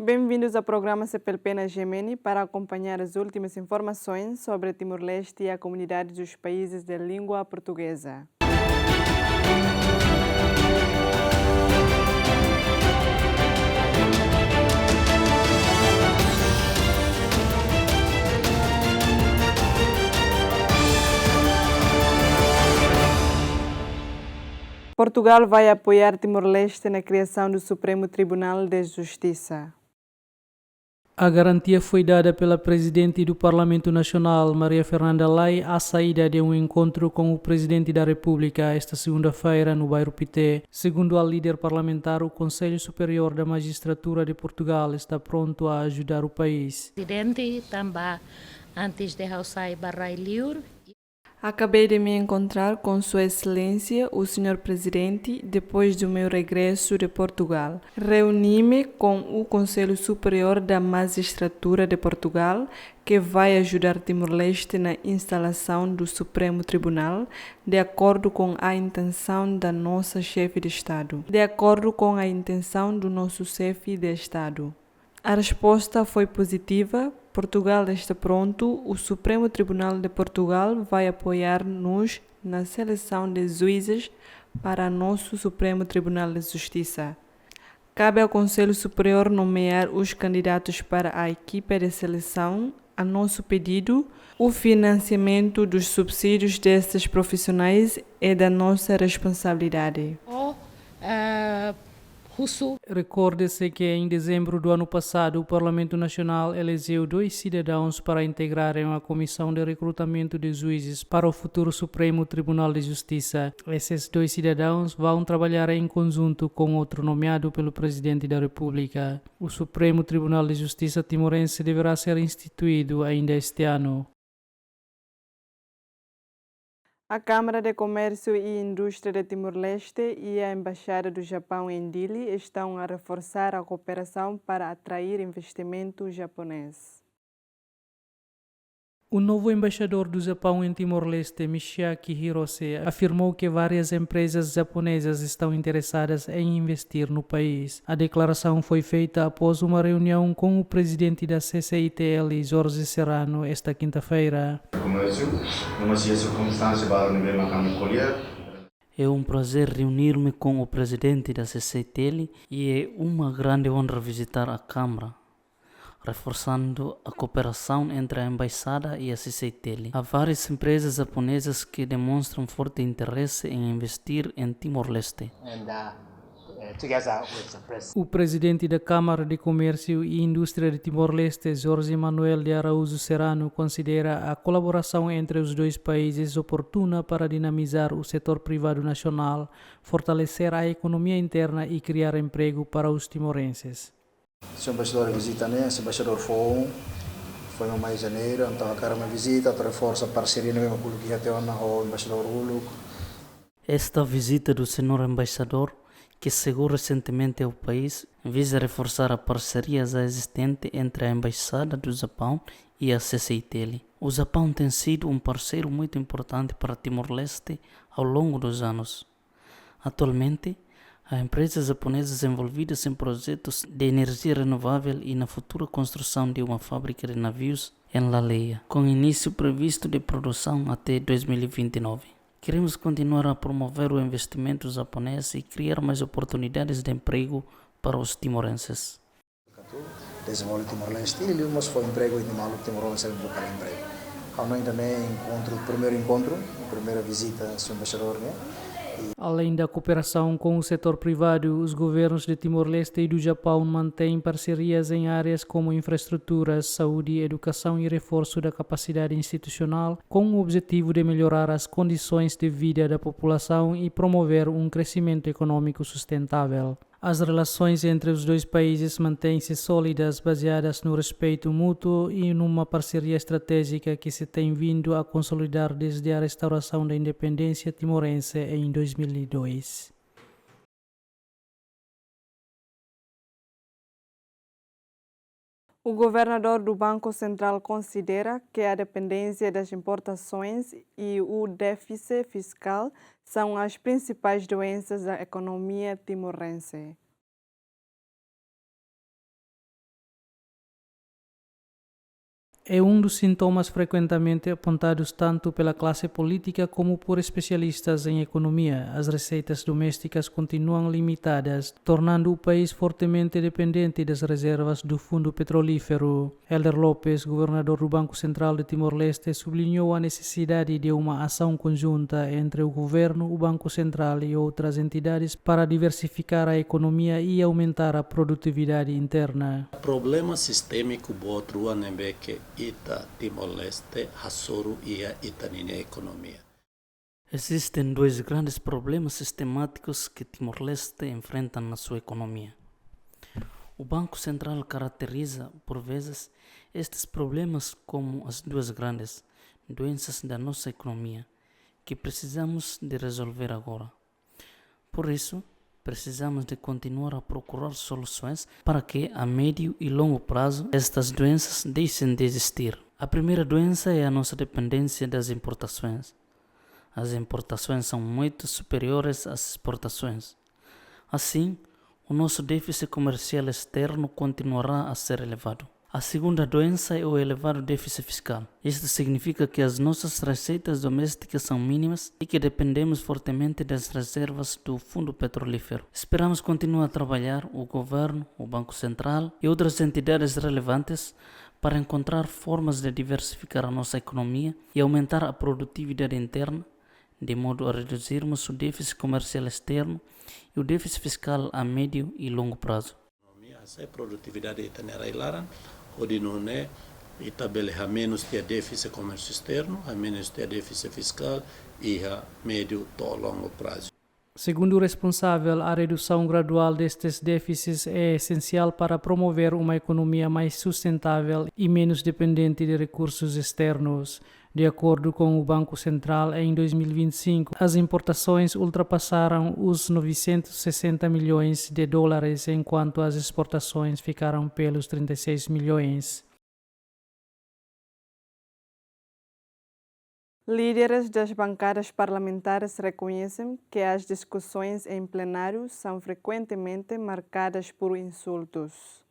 Bem-vindos ao programa CPLP na Gemini para acompanhar as últimas informações sobre Timor-Leste e a comunidade dos países de língua portuguesa. Portugal vai apoiar Timor-Leste na criação do Supremo Tribunal de Justiça. A garantia foi dada pela Presidente do Parlamento Nacional, Maria Fernanda Lai, à saída de um encontro com o Presidente da República esta segunda-feira no bairro Pité. Segundo a líder parlamentar, o Conselho Superior da Magistratura de Portugal está pronto a ajudar o país. Presidente também, antes de eu sair para Acabei de me encontrar com Sua Excelência, o Sr. Presidente, depois do meu regresso de Portugal. Reuni-me com o Conselho Superior da Magistratura de Portugal, que vai ajudar Timor-Leste na instalação do Supremo Tribunal, de acordo com a intenção da nossa chefe de Estado. De acordo com a intenção do nosso chefe de Estado. A resposta foi positiva. Portugal está pronto. O Supremo Tribunal de Portugal vai apoiar-nos na seleção de juízes para nosso Supremo Tribunal de Justiça. Cabe ao Conselho Superior nomear os candidatos para a equipe de seleção. A nosso pedido, o financiamento dos subsídios destes profissionais é da nossa responsabilidade. Recorde-se que em dezembro do ano passado o Parlamento Nacional elegeu 2 cidadãos para integrarem a Comissão de Recrutamento de Juízes para o futuro Supremo Tribunal de Justiça. Esses 2 cidadãos vão trabalhar em conjunto com outro nomeado pelo Presidente da República. O Supremo Tribunal de Justiça timorense deverá ser instituído ainda este ano. A Câmara de Comércio e Indústria de Timor-Leste e a Embaixada do Japão em Dili estão a reforçar a cooperação para atrair investimento japonês. O novo embaixador do Japão em Timor-Leste, Michiaki Hirose, afirmou que várias empresas japonesas estão interessadas em investir no país. A declaração foi feita após uma reunião com o presidente da CCITL, Jorge Serrano, esta quinta-feira. É um prazer reunir-me com o presidente da CCITL e é uma grande honra visitar a Câmara, reforçando a cooperação entre a Embaixada e a CCITL. Há várias empresas japonesas que demonstram forte interesse em investir em Timor-Leste. O presidente da Câmara de Comércio e Indústria de Timor-Leste, Jorge Manuel de Araújo Serrano, considera a colaboração entre os dois países oportuna para dinamizar o setor privado nacional, fortalecer a economia interna e criar emprego para os timorenses. Se o embaixador visita, né? Se o embaixador foi no mês de janeiro, então a cara me visita, reforça a parceria com o que já tem o embaixador Uluk. Esta visita do senhor embaixador, que chegou recentemente ao país, visa reforçar a parceria já existente entre a Embaixada do Japão e a CCITL. O Japão tem sido um parceiro muito importante para Timor-Leste ao longo dos anos. Atualmente, há empresas japonesas envolvidas em projetos de energia renovável e na futura construção de uma fábrica de navios em Laleia, com início previsto de produção até 2029. Queremos continuar a promover o investimento japonês e criar mais oportunidades de emprego para os timorenses. Desenvolve Timor-Leste e mas foi emprego e Timor-Leste para emprego. Ainda nem primeira visita do embaixador, né? Além da cooperação com o setor privado, os governos de Timor-Leste e do Japão mantêm parcerias em áreas como infraestruturas, saúde, educação e reforço da capacidade institucional, com o objetivo de melhorar as condições de vida da população e promover um crescimento econômico sustentável. As relações entre os dois países mantêm-se sólidas, baseadas no respeito mútuo e numa parceria estratégica que se tem vindo a consolidar desde a restauração da independência timorense em 2002. O governador do Banco Central considera que a dependência das importações e o déficit fiscal são as principais doenças da economia timorense. É um dos sintomas frequentemente apontados tanto pela classe política como por especialistas em economia. As receitas domésticas continuam limitadas, tornando o país fortemente dependente das reservas do fundo petrolífero. Helder Lopes, governador do Banco Central de Timor-Leste, sublinhou a necessidade de uma ação conjunta entre o governo, o Banco Central e outras entidades para diversificar a economia e aumentar a produtividade interna. Problema sistêmico outro é que ita Timor-Leste hasoro ia itanine economia. Existem dois grandes problemas sistemáticos que Timor-Leste enfrenta na sua economia. O Banco Central caracteriza, por vezes, estes problemas como as duas grandes doenças da nossa economia que precisamos de resolver agora. Por isso, precisamos de continuar a procurar soluções para que, a médio e longo prazo, estas doenças deixem de existir. A primeira doença é a nossa dependência das importações. As importações são muito superiores às exportações. Assim, o nosso déficit comercial externo continuará a ser elevado. A segunda doença é o elevado déficit fiscal. Isto significa que as nossas receitas domésticas são mínimas e que dependemos fortemente das reservas do fundo petrolífero. Esperamos continuar a trabalhar, o governo, o Banco Central e outras entidades relevantes para encontrar formas de diversificar a nossa economia e aumentar a produtividade interna, de modo a reduzirmos o déficit comercial externo e o déficit fiscal a médio e longo prazo. A produtividade itanera ilaran, onde não é a menos ter déficit comércio externo, a menos ter déficit fiscal e a médio e longo prazo. Segundo o responsável, a redução gradual destes déficits é essencial para promover uma economia mais sustentável e menos dependente de recursos externos. De acordo com o Banco Central, em 2025, as importações ultrapassaram os 960 milhões de dólares, enquanto as exportações ficaram pelos 36 milhões. Líderes das bancadas parlamentares reconhecem que as discussões em plenário são frequentemente marcadas por insultos.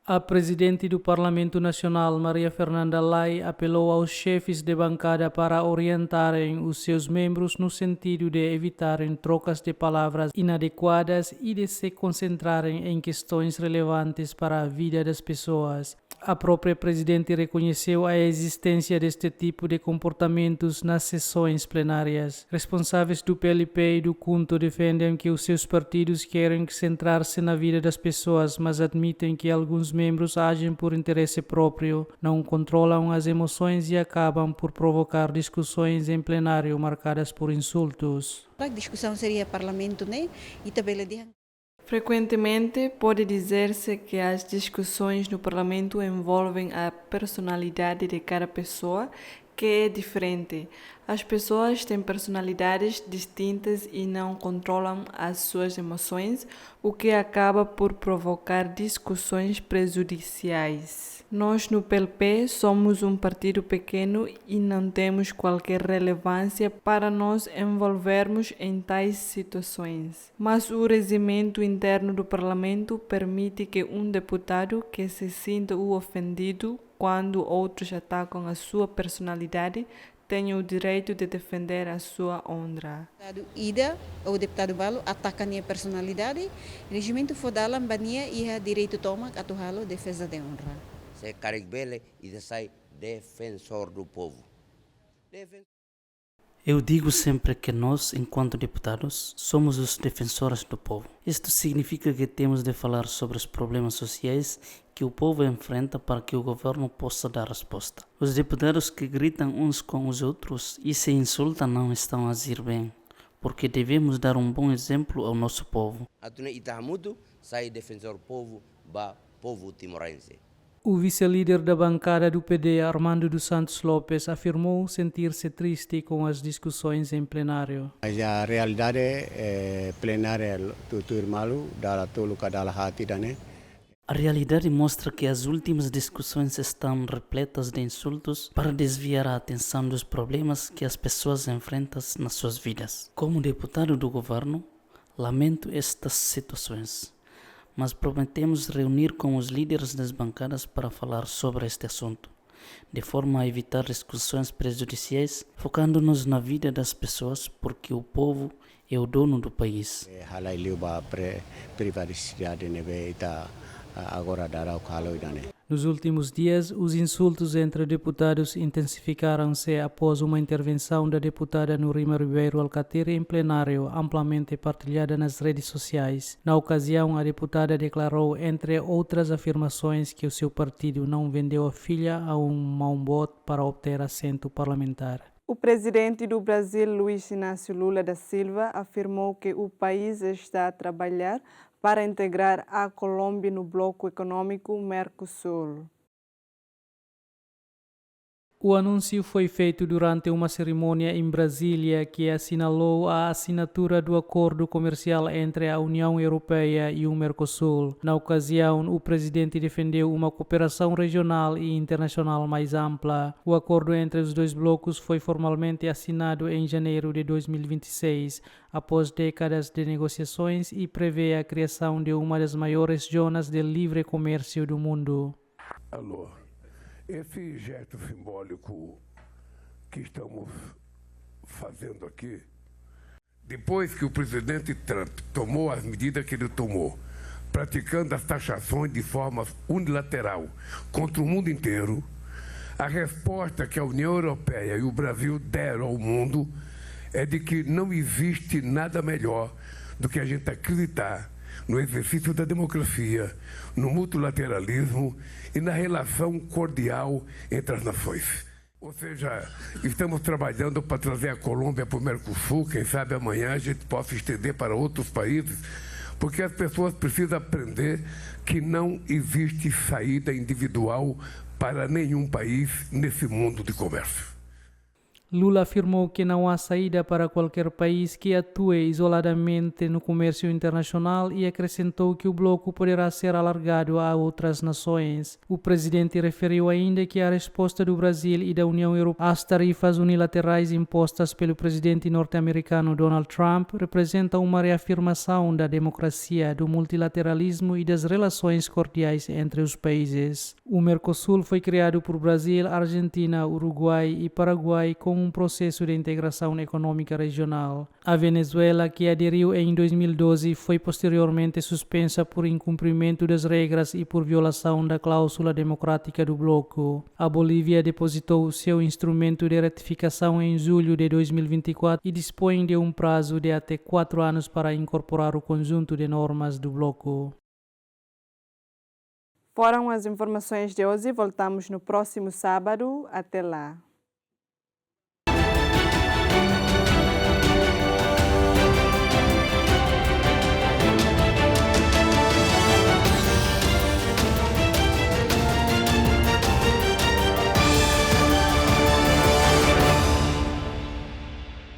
A presidente do Parlamento Nacional, Maria Fernanda Lai, apelou aos chefes de bancada para orientarem os seus membros no sentido de evitarem trocas de palavras inadequadas e de se concentrarem em questões relevantes para a vida das pessoas. A própria presidente reconheceu a existência deste tipo de comportamentos nas sessões plenárias. Responsáveis do PLP e do CUNTO defendem que os seus partidos querem centrar-se na vida das pessoas, mas admitem que alguns membros agem por interesse próprio, não controlam as emoções e acabam por provocar discussões em plenário marcadas por insultos. A discussão seria parlamento, né? E também Frequentemente, pode dizer-se que as discussões no parlamento envolvem a personalidade de cada pessoa, que é diferente. As pessoas têm personalidades distintas e não controlam as suas emoções, o que acaba por provocar discussões prejudiciais. Nós no PLP somos um partido pequeno e não temos qualquer relevância para nos envolvermos em tais situações. Mas o regimento interno do parlamento permite que um deputado que se sinta ofendido quando outros atacam a sua personalidade tenha o direito de defender a sua honra. O deputado Ida ou o deputado Balo atacam a personalidade, o regimento federal bania e o direito toma a tuhalo defesa de honra. Se carigbele e sai defensor do povo. Eu digo sempre que nós, enquanto deputados, somos os defensores do povo. Isto significa que temos de falar sobre os problemas sociais que o povo enfrenta para que o governo possa dar resposta. Os deputados que gritam uns com os outros e se insultam não estão a agir bem, porque devemos dar um bom exemplo ao nosso povo. Atune Itahamudo sai defensor povo ba povo timorense. O vice-líder da bancada do PD, Armando dos Santos Lopes, afirmou sentir-se triste com as discussões em plenário. Mas a realidade plenária do irmão da tolo cada hati dane. A realidade mostra que as últimas discussões estão repletas de insultos para desviar a atenção dos problemas que as pessoas enfrentam nas suas vidas. Como deputado do governo, lamento estas situações, mas prometemos reunir com os líderes das bancadas para falar sobre este assunto, de forma a evitar discussões prejudiciais, focando-nos na vida das pessoas, porque o povo é o dono do país. Nos últimos dias, os insultos entre deputados intensificaram-se após uma intervenção da deputada Nurima Ribeiro Alcatir em plenário, amplamente partilhada nas redes sociais. Na ocasião, a deputada declarou, entre outras afirmações, que o seu partido não vendeu a filha a um mau-bote para obter assento parlamentar. O presidente do Brasil, Luiz Inácio Lula da Silva, afirmou que o país está a trabalhar para integrar a Colômbia no bloco econômico Mercosul. O anúncio foi feito durante uma cerimônia em Brasília que assinalou a assinatura do acordo comercial entre a União Europeia e o Mercosul. Na ocasião, o presidente defendeu uma cooperação regional e internacional mais ampla. O acordo entre os dois blocos foi formalmente assinado em janeiro de 2026, após décadas de negociações, e prevê a criação de uma das maiores zonas de livre comércio do mundo. Alô. Esse gesto simbólico que estamos fazendo aqui, depois que o presidente Trump tomou as medidas que ele tomou, praticando as taxações de forma unilateral contra o mundo inteiro, a resposta que a União Europeia e o Brasil deram ao mundo é de que não existe nada melhor do que a gente acreditar no exercício da democracia, no multilateralismo e na relação cordial entre as nações. Ou seja, estamos trabalhando para trazer a Colômbia para o Mercosul, quem sabe amanhã a gente possa estender para outros países, porque as pessoas precisam aprender que não existe saída individual para nenhum país nesse mundo de comércio. Lula afirmou que não há saída para qualquer país que atue isoladamente no comércio internacional e acrescentou que o bloco poderá ser alargado a outras nações. O presidente referiu ainda que a resposta do Brasil e da União Europeia às tarifas unilaterais impostas pelo presidente norte-americano Donald Trump representa uma reafirmação da democracia, do multilateralismo e das relações cordiais entre os países. O Mercosul foi criado por Brasil, Argentina, Uruguai e Paraguai com um processo de integração econômica regional. A Venezuela, que aderiu em 2012, foi posteriormente suspensa por incumprimento das regras e por violação da cláusula democrática do bloco. A Bolívia depositou seu instrumento de ratificação em julho de 2024 e dispõe de um prazo de até 4 anos para incorporar o conjunto de normas do bloco. Foram as informações de hoje. Voltamos no próximo sábado. Até lá.